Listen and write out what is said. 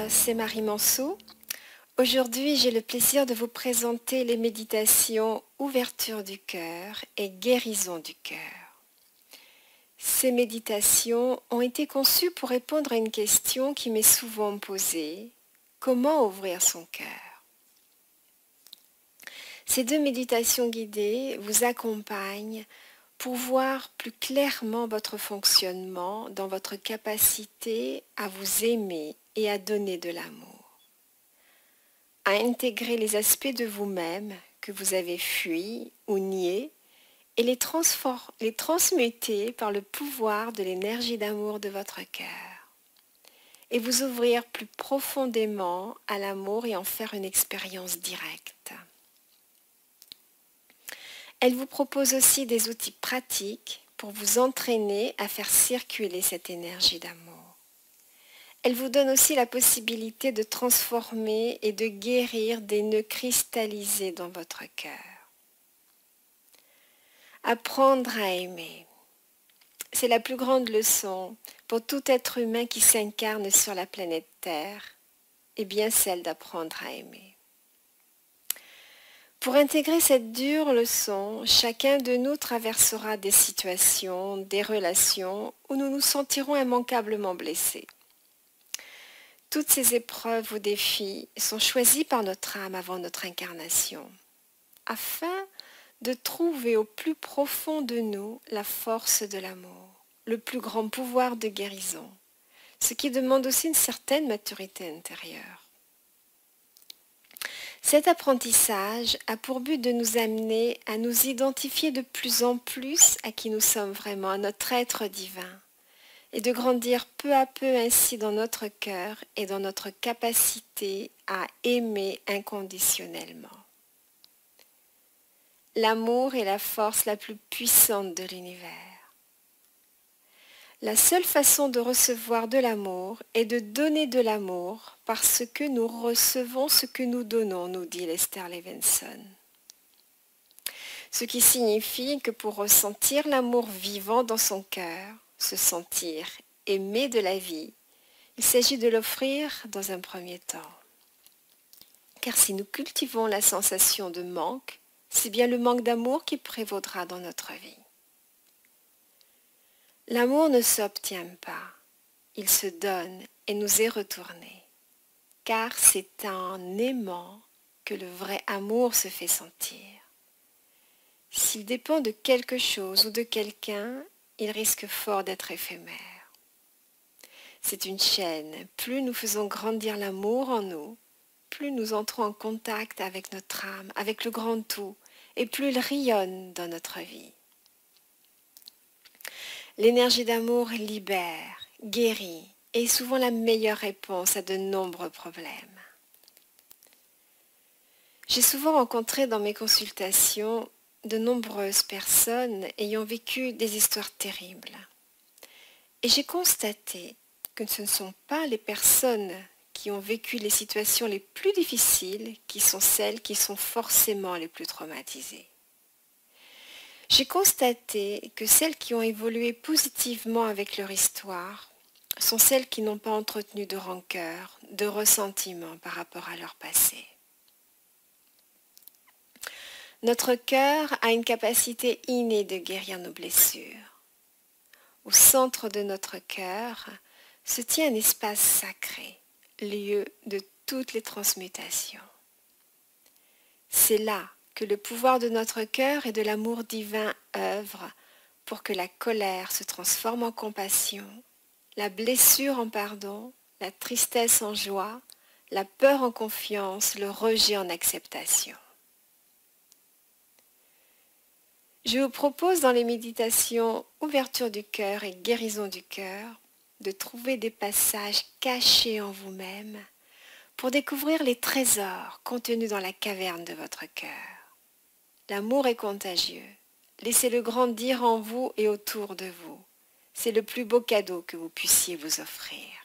c'est Marie Manceau. Aujourd'hui, j'ai le plaisir de vous présenter les méditations Ouverture du cœur et Guérison du cœur. Ces méditations ont été conçues pour répondre à une question qui m'est souvent posée: comment ouvrir son cœur? Ces deux méditations guidées vous accompagnent pour voir plus clairement votre fonctionnement dans votre capacité à vous aimer et à donner de l'amour, à intégrer les aspects de vous-même que vous avez fuis ou niés et les transmuter par le pouvoir de l'énergie d'amour de votre cœur, et vous ouvrir plus profondément à l'amour et en faire une expérience directe. Elle vous propose aussi des outils pratiques pour vous entraîner à faire circuler cette énergie d'amour. Elle vous donne aussi la possibilité de transformer et de guérir des nœuds cristallisés dans votre cœur. Apprendre à aimer. C'est la plus grande leçon pour tout être humain qui s'incarne sur la planète Terre, et bien celle d'apprendre à aimer. Pour intégrer cette dure leçon, chacun de nous traversera des situations, des relations où nous nous sentirons immanquablement blessés. Toutes ces épreuves ou défis sont choisis par notre âme avant notre incarnation, afin de trouver au plus profond de nous la force de l'amour, le plus grand pouvoir de guérison, ce qui demande aussi une certaine maturité intérieure. Cet apprentissage a pour but de nous amener à nous identifier de plus en plus à qui nous sommes vraiment, à notre être divin, et de grandir peu à peu ainsi dans notre cœur et dans notre capacité à aimer inconditionnellement. L'amour est la force la plus puissante de l'univers. La seule façon de recevoir de l'amour est de donner de l'amour parce que nous recevons ce que nous donnons, nous dit Lester Levinson. Ce qui signifie que pour ressentir l'amour vivant dans son cœur, se sentir aimé de la vie, il s'agit de l'offrir dans un premier temps. Car si nous cultivons la sensation de manque, c'est bien le manque d'amour qui prévaudra dans notre vie. L'amour ne s'obtient pas, il se donne et nous est retourné, car c'est en aimant que le vrai amour se fait sentir. S'il dépend de quelque chose ou de quelqu'un, il risque fort d'être éphémère. C'est une chaîne, plus nous faisons grandir l'amour en nous, plus nous entrons en contact avec notre âme, avec le grand tout, et plus il rayonne dans notre vie. L'énergie d'amour libère, guérit et est souvent la meilleure réponse à de nombreux problèmes. J'ai souvent rencontré dans mes consultations de nombreuses personnes ayant vécu des histoires terribles. Et j'ai constaté que ce ne sont pas les personnes qui ont vécu les situations les plus difficiles qui sont celles qui sont forcément les plus traumatisées. J'ai constaté que celles qui ont évolué positivement avec leur histoire sont celles qui n'ont pas entretenu de rancœur, de ressentiment par rapport à leur passé. Notre cœur a une capacité innée de guérir nos blessures. Au centre de notre cœur se tient un espace sacré, lieu de toutes les transmutations. C'est là que le pouvoir de notre cœur et de l'amour divin œuvre pour que la colère se transforme en compassion, la blessure en pardon, la tristesse en joie, la peur en confiance, le rejet en acceptation. Je vous propose dans les méditations Ouverture du cœur et Guérison du cœur de trouver des passages cachés en vous-même pour découvrir les trésors contenus dans la caverne de votre cœur. L'amour est contagieux. Laissez-le grandir en vous et autour de vous. C'est le plus beau cadeau que vous puissiez vous offrir.